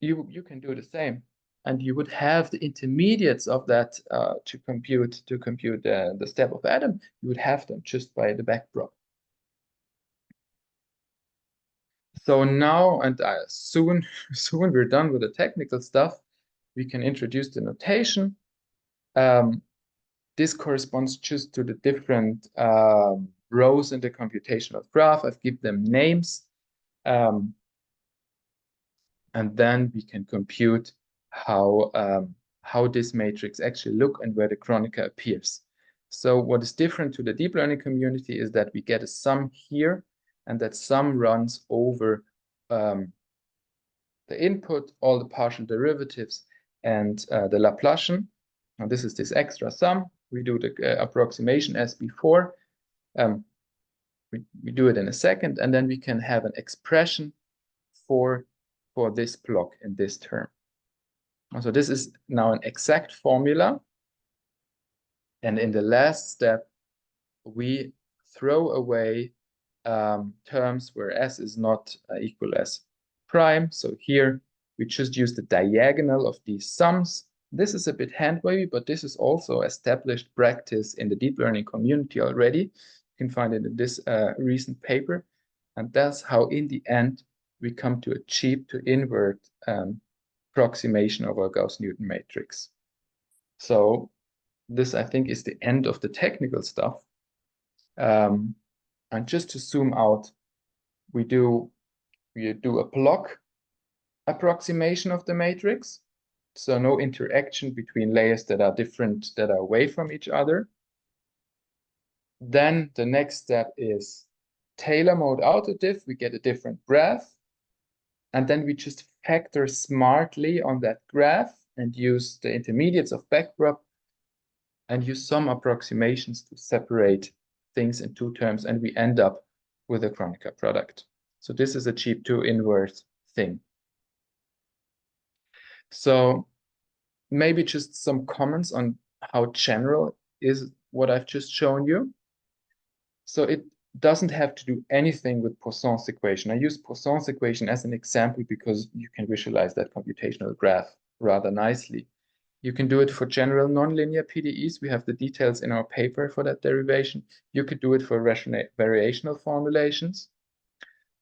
You can do the same. And you would have the intermediates of that to compute the step of Adam. You would have them just by the backprop. So now, and soon we're done with the technical stuff, we can introduce the notation. This corresponds just to the different rows in the computational graph. I've given them names. And then we can compute how this matrix actually look and where the Kronecker appears. So what is different to the deep learning community is that we get a sum here, and that sum runs over the input, all the partial derivatives, and the Laplacian. And this is this extra sum. We do the approximation as before. We do it in a second, and then we can have an expression for this block in this term. So this is now an exact formula. And in the last step, we throw away terms where s is not equal as prime. So here we just use the diagonal of these sums. This is a bit hand-wavy, but this is also established practice in the deep learning community already. You can find it in this recent paper. And that's how, in the end, we come to a cheap to invert approximation of our Gauss-Newton matrix. So this, I think, is the end of the technical stuff. And just to zoom out, we do a block approximation of the matrix. So no interaction between layers that are different, that are away from each other. Then the next step is Taylor mode autodiff. We get a different graph. And then we just factor smartly on that graph and use the intermediates of backprop and use some approximations to separate things in two terms, and we end up with a Kronecker product. So this is a cheap to invert thing. So maybe just some comments on how general is what I've just shown you. So it doesn't have to do anything with Poisson's equation. I use Poisson's equation as an example because you can visualize that computational graph rather nicely. You can do it for general nonlinear PDEs. We have the details in our paper for that derivation. You could do it for variational formulations.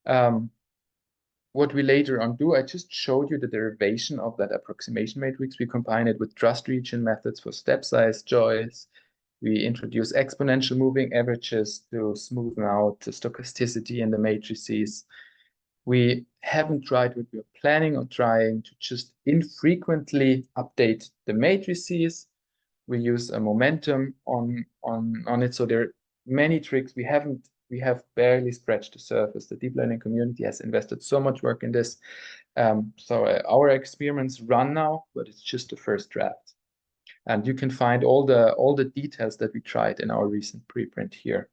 What we later on do, I just showed you the derivation of that approximation matrix. We combine it with trust region methods for step size choice. We introduce exponential moving averages to smoothen out the stochasticity in the matrices. We haven't tried what we're planning on trying to just infrequently update the matrices. We use a momentum on it. So there are many tricks. We have barely scratched the surface. The deep learning community has invested so much work in this. So our experiments run now, but it's just the first draft. And you can find all the details that we tried in our recent preprint here.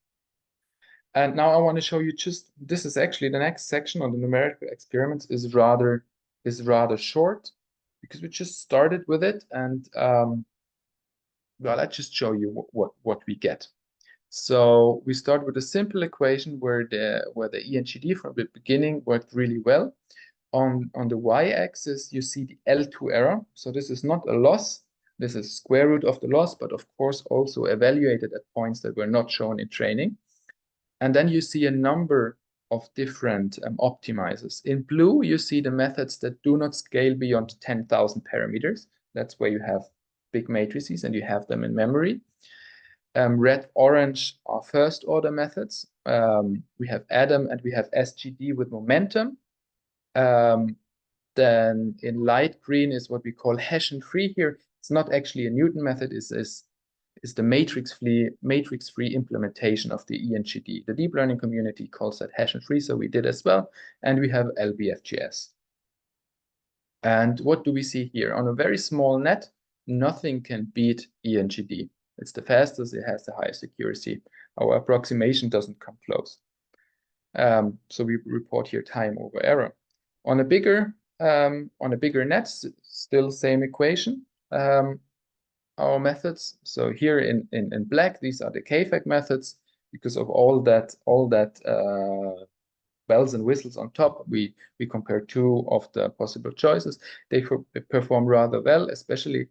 And now I want to show you just, this is actually the next section on the numerical experiments is rather short because we just started with it. And well, I'll just show you what we get. So we start with a simple equation where the ENGD from the beginning worked really well. On the y-axis, you see the L2 error. So this is not a loss. This is square root of the loss, but of course also evaluated at points that were not shown in training. And then you see a number of different optimizers. In blue, you see the methods that do not scale beyond 10,000 parameters. That's where you have big matrices and you have them in memory. Red, orange are first order methods. We have Adam and we have SGD with momentum. Then in light green is what we call Hessian-free here. It's not actually a Newton method, is the matrix-free implementation of the ENGD. The deep learning community calls that Hessian-free, so we did as well. And we have LBFGS. And what do we see here? On a very small net, nothing can beat ENGD. It's the fastest, it has the highest accuracy. Our approximation doesn't come close. So we report here time over error. On a bigger net, still same equation. Our methods. So here in black, these are the KFAC methods. Because of all that bells and whistles on top, we compare two of the possible choices. They perform rather well, especially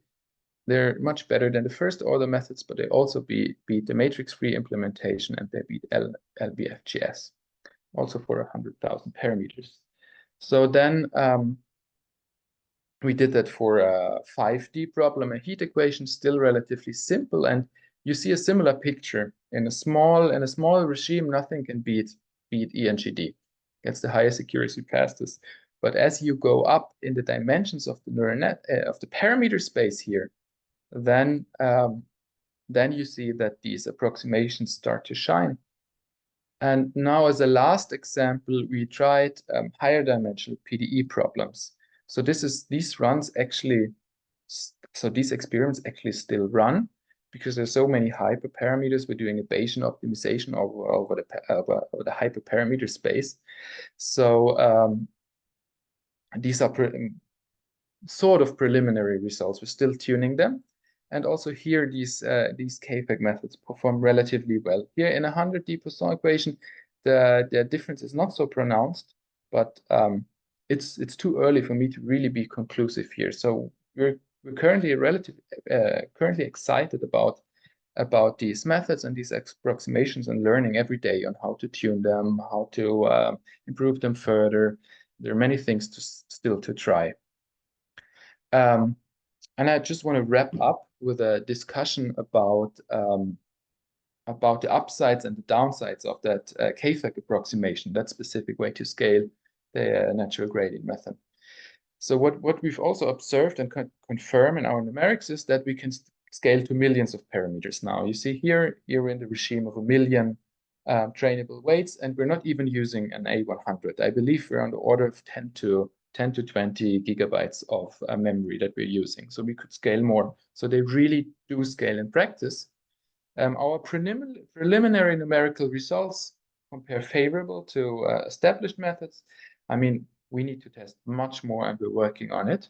they're much better than the first order methods, but they also beat the matrix-free implementation, and they beat LBFGS, also for 100,000 parameters. So then we did that for a 5D problem, a heat equation, still relatively simple, and you see a similar picture. In a small regime, nothing can beat ENGD. Gets the highest accuracy fastest. But as you go up in the dimensions of the neural net of the parameter space here, then you see that these approximations start to shine. And now, as a last example, we tried higher dimensional PDE problems. So these experiments actually still run, because there's so many hyperparameters. We're doing a Bayesian optimization over the hyperparameter space. So these are sort of preliminary results. We're still tuning them. And also here, these KFAC methods perform relatively well. Here in a 100D Poisson equation, the difference is not so pronounced, but it's too early for me to really be conclusive here. So we're currently currently excited about these methods and these approximations, and learning every day on how to tune them, how to improve them further. There are many things still to try. And I just want to wrap up with a discussion about the upsides and the downsides of that KFAC approximation, that specific way to scale the natural gradient method. So what we've also observed and confirm in our numerics is that we can scale to millions of parameters now. You see here, you're in the regime of 1 million trainable weights, and we're not even using an A100. I believe we're on the order of 10 to 20 gigabytes of memory that we're using. So we could scale more. So they really do scale in practice. Our preliminary numerical results compare favorable to established methods. I mean, we need to test much more, and we're working on it.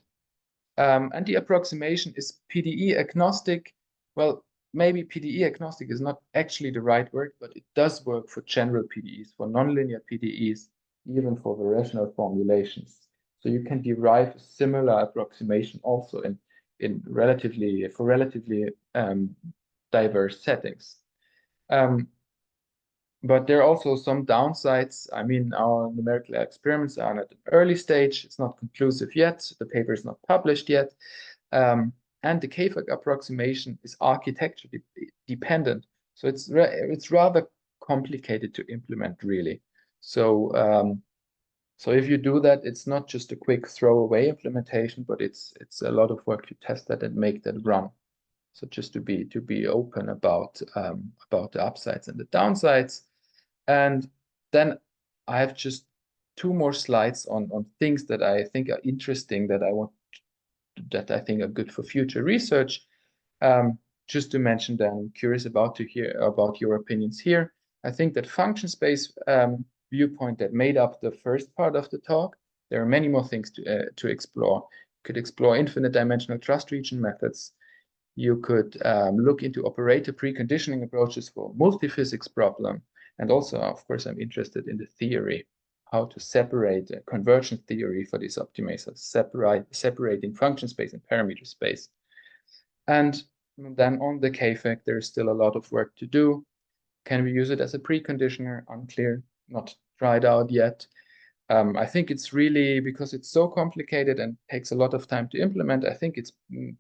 And the approximation is PDE agnostic. Well, maybe PDE agnostic is not actually the right word, but it does work for general PDEs, for nonlinear PDEs, even for variational formulations. So you can derive a similar approximation also in relatively diverse settings. But there are also some downsides. I mean, our numerical experiments are at an early stage. It's not conclusive yet. The paper is not published yet. And the KFAC approximation is architecture dependent. So it's rather complicated to implement, really. So so if you do that, it's not just a quick throwaway implementation, but it's a lot of work to test that and make that run. So just to be open about the upsides and the downsides. And then I have just 2 more slides on things that I think are interesting, that I think are good for future research. Just to mention them, I'm curious to hear about your opinions here. I think that function space viewpoint that made up the first part of the talk, there are many more things to explore. You could explore infinite dimensional trust region methods. You could look into operator preconditioning approaches for multiphysics problem. And also, of course, I'm interested in the theory, how to separate convergence theory for these optimizers, separating function space and parameter space. And then on the KFAC, there's still a lot of work to do. Can we use it as a preconditioner? Unclear, not tried out yet. I think it's really, because it's so complicated and takes a lot of time to implement, I think it's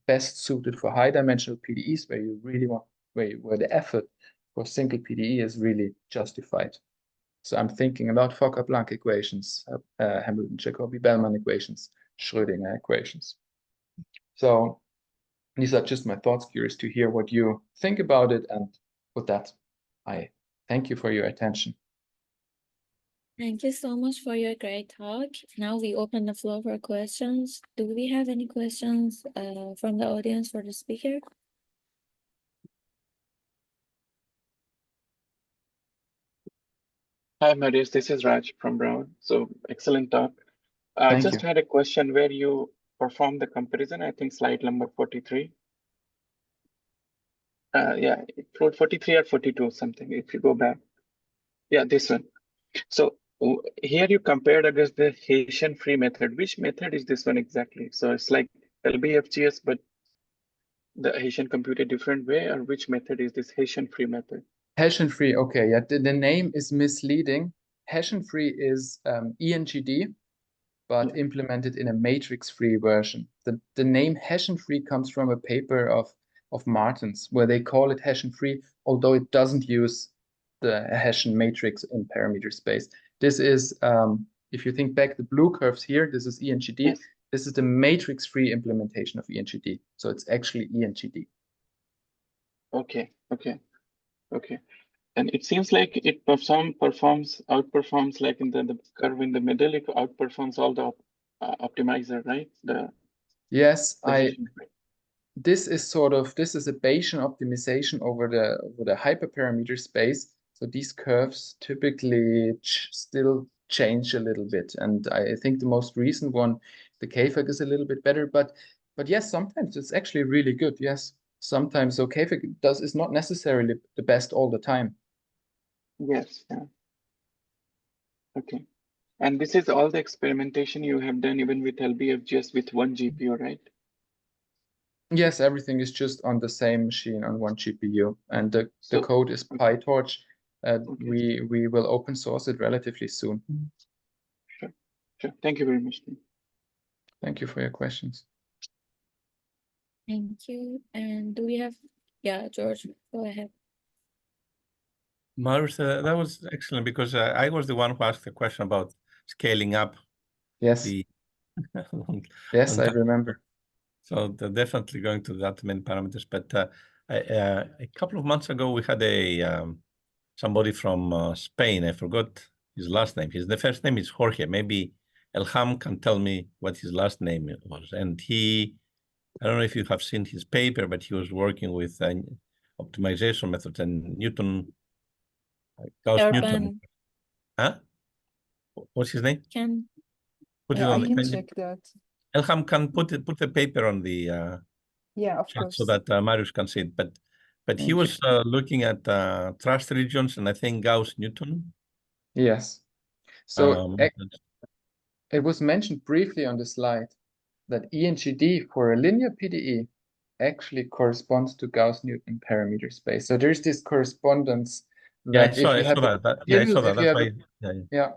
best suited for high dimensional PDEs, where you really want, where the effort for single PDE is really justified. So I'm thinking about Fokker-Planck equations, Hamilton-Jacobi-Bellman equations, Schrödinger equations. So these are just my thoughts. Curious to hear what you think about it. And with that, I thank you for your attention. Thank you so much for your great talk. Now we open the floor for questions. Do we have any questions from the audience for the speaker? Hi, Marius. This is Raj from Brown. So excellent talk. I Thank just you. had a question where you perform the comparison. I think slide number 43. Yeah, 43 or 42, something, if you go back. Yeah, this one. So here you compared against the Hessian-free method. Which method is this one exactly? So it's like LBFGS, but the Hessian compute a different way, or which method is this Hessian-free method? Hessian-free, okay, yeah, the name is misleading. Hessian-free is ENGD, but implemented in a matrix-free version. The name Hessian-free comes from a paper of Martens, where they call it Hessian-free, although it doesn't use the Hessian matrix in parameter space. This is, if you think back, the blue curves here, this is ENGD. Yes. This is the matrix-free implementation of ENGD. So it's actually ENGD. Okay. And it seems like it outperforms like in the curve in the middle, it outperforms all the optimizer, right? Yes, Hessian-free. this is a Bayesian optimization over the hyperparameter space. So these curves typically still change a little bit. And I think the most recent one, the KFAC, is a little bit better. But yes, sometimes it's actually really good. Yes, sometimes. So KFAC is not necessarily the best all the time. Yes, yeah. Okay. And this is all the experimentation you have done even with LBFGS with one GPU, right? Yes, everything is just on the same machine on one GPU, and the code is PyTorch. Okay. We will open source it relatively soon. Sure. Thank you very much. Thank you for your questions. Thank you. And do we have, yeah, George, go ahead. Marius, that was excellent because I was the one who asked the question about scaling up. Yes. Yes, I remember. So they're definitely going to that many parameters. But a couple of months ago, we had somebody from Spain. I forgot his last name. The first name is Jorge. Maybe Elham can tell me what his last name was. And I don't know if you have seen his paper, but he was working with optimization methods and Gauss-Newton. Huh? What's his name? Put it on I can check that. Elham can put the paper on the yeah, of chat course, so that Marius can see it. But he was looking at trust regions and I think Gauss-Newton. Yes. So it was mentioned briefly on the slide that ENGD for a linear PDE actually corresponds to Gauss-Newton parameter space. So there's this correspondence that I saw that. Yeah.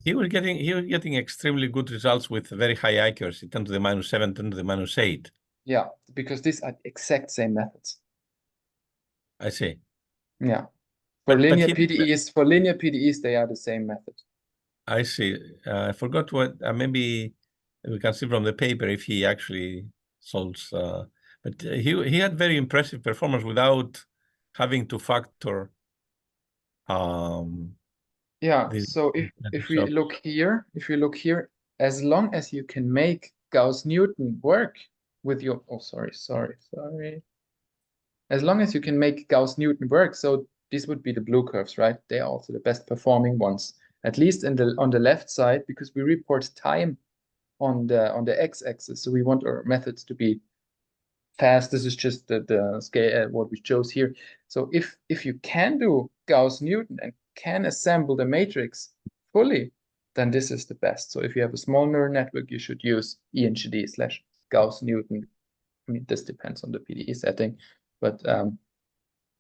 He was getting extremely good results with very high accuracy, 10 to the minus 7, 10 to the minus 8. Yeah, because these are exact same methods. I see. Yeah. For linear PDEs, they are the same method. I see. I forgot what, maybe we can see from the paper if he actually solves, but he had very impressive performance without having to factor. Yeah, so if we look here, as long as you can make Gauss-Newton work with your, sorry. As long as you can make Gauss-Newton work, so these would be the blue curves, right? They are also the best performing ones, at least on the left side, because we report time on the x-axis. So we want our methods to be fast. This is just the scale what we chose here. So if you can do Gauss-Newton and can assemble the matrix fully, then this is the best. So if you have a small neural network, you should use ENGD/Gauss-Newton. I mean, this depends on the PDE setting, but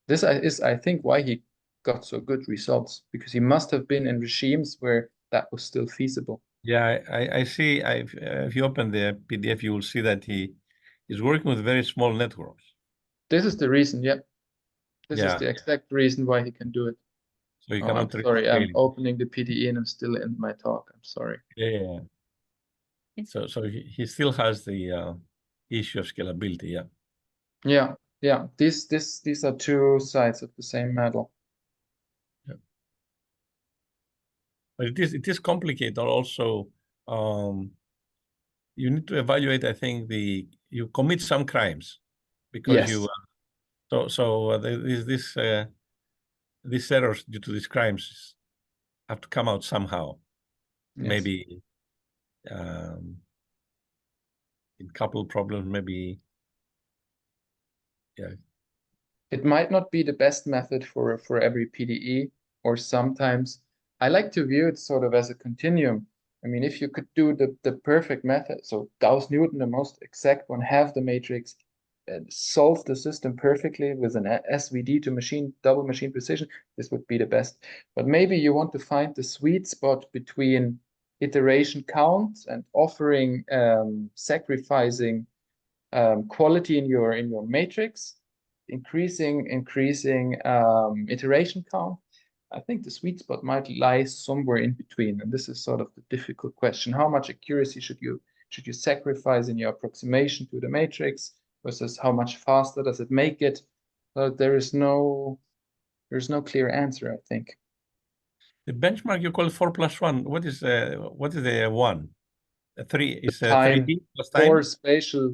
this is, I think, why he got so good results, because he must have been in regimes where that was still feasible. Yeah, I see. If you open the PDF, you will see that he is working with very small networks. This is the reason, yeah. This is the exact reason why he can do it. So you cannot. I'm sorry, I'm opening the PDE and I'm still in my talk. I'm sorry. Yeah. So he still has the issue of scalability. Yeah. Yeah. These are two sides of the same medal. But it is complicated also. You need to evaluate, I think, you commit some crimes because Yes. these errors due to these crimes have to come out somehow. Yes. Maybe in couple problems, maybe. Yeah. It might not be the best method for every PDE, or sometimes I like to view it sort of as a continuum. I mean, if you could do the perfect method, so Gauss-Newton, the most exact one, have the matrix, solve the system perfectly with an SVD to double machine precision, this would be the best. But maybe you want to find the sweet spot between iteration count and offering sacrificing quality in your matrix, increasing iteration count. I think the sweet spot might lie somewhere in between, and this is sort of the difficult question. How much accuracy should you sacrifice in your approximation to the matrix versus how much faster does it make it? There's no clear answer, I think. The benchmark you call 4+1. What is the 1? 3 is time, 3D plus time?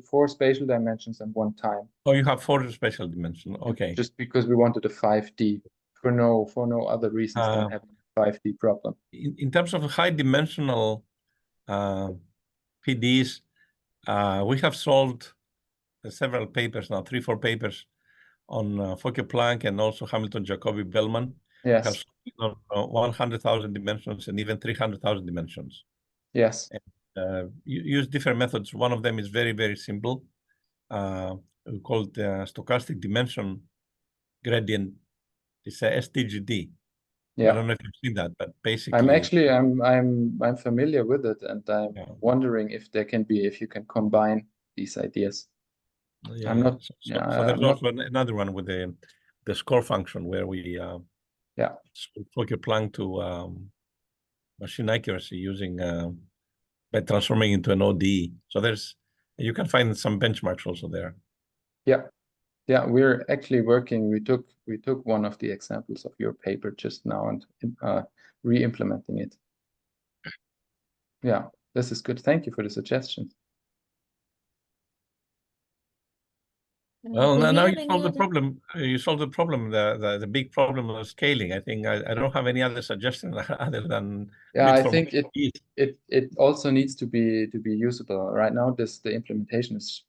Four spatial dimensions and 1 time. Oh, you have 4 spatial dimensions. Okay. Just because we wanted a 5D for no other reasons than having a 5D problem. In terms of high dimensional PDs, we have solved several papers now, 3-4 papers on Fokker-Planck and also Hamilton-Jacobi-Bellman. Yes. Have solved 100,000 dimensions and even 300,000 dimensions. Yes. And, you use different methods. One of them is very, very simple, called stochastic dimension gradient. It's a STGD. Yeah. I don't know if you've seen that, but basically, I'm familiar with it, and I'm wondering if you can combine these ideas. Yeah. I'm not. So there's also another one with the score function where we Fokker-Planck to machine accuracy using by transforming into an ODE. So you can find some benchmarks also there. Yeah, we're actually working. We took one of the examples of your paper just now and re-implementing it. Yeah, this is good. Thank you for the suggestion. Well, now you solved the problem. You solved the problem, the big problem of scaling. I think I don't have any other suggestion other than I think it also needs to be usable. Right now, the implementation is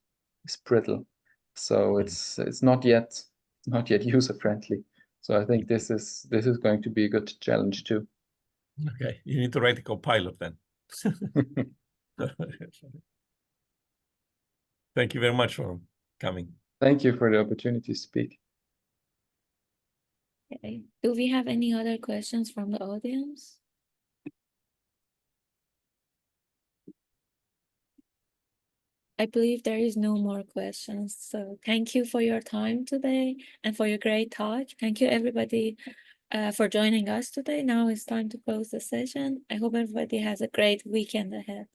brittle, so it's not yet user friendly. So I think this is going to be a good challenge too. Okay, you need to write a copilot then. Thank you very much for coming. Thank you for the opportunity to speak. Okay. Do we have any other questions from the audience? I believe there is no more questions. So thank you for your time today and for your great talk. Thank you, everybody, for joining us today. Now it's time to close the session. I hope everybody has a great weekend ahead.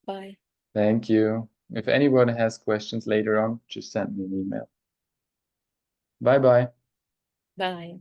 Bye. Thank you. If anyone has questions later on, just send me an email. Bye-bye. Bye.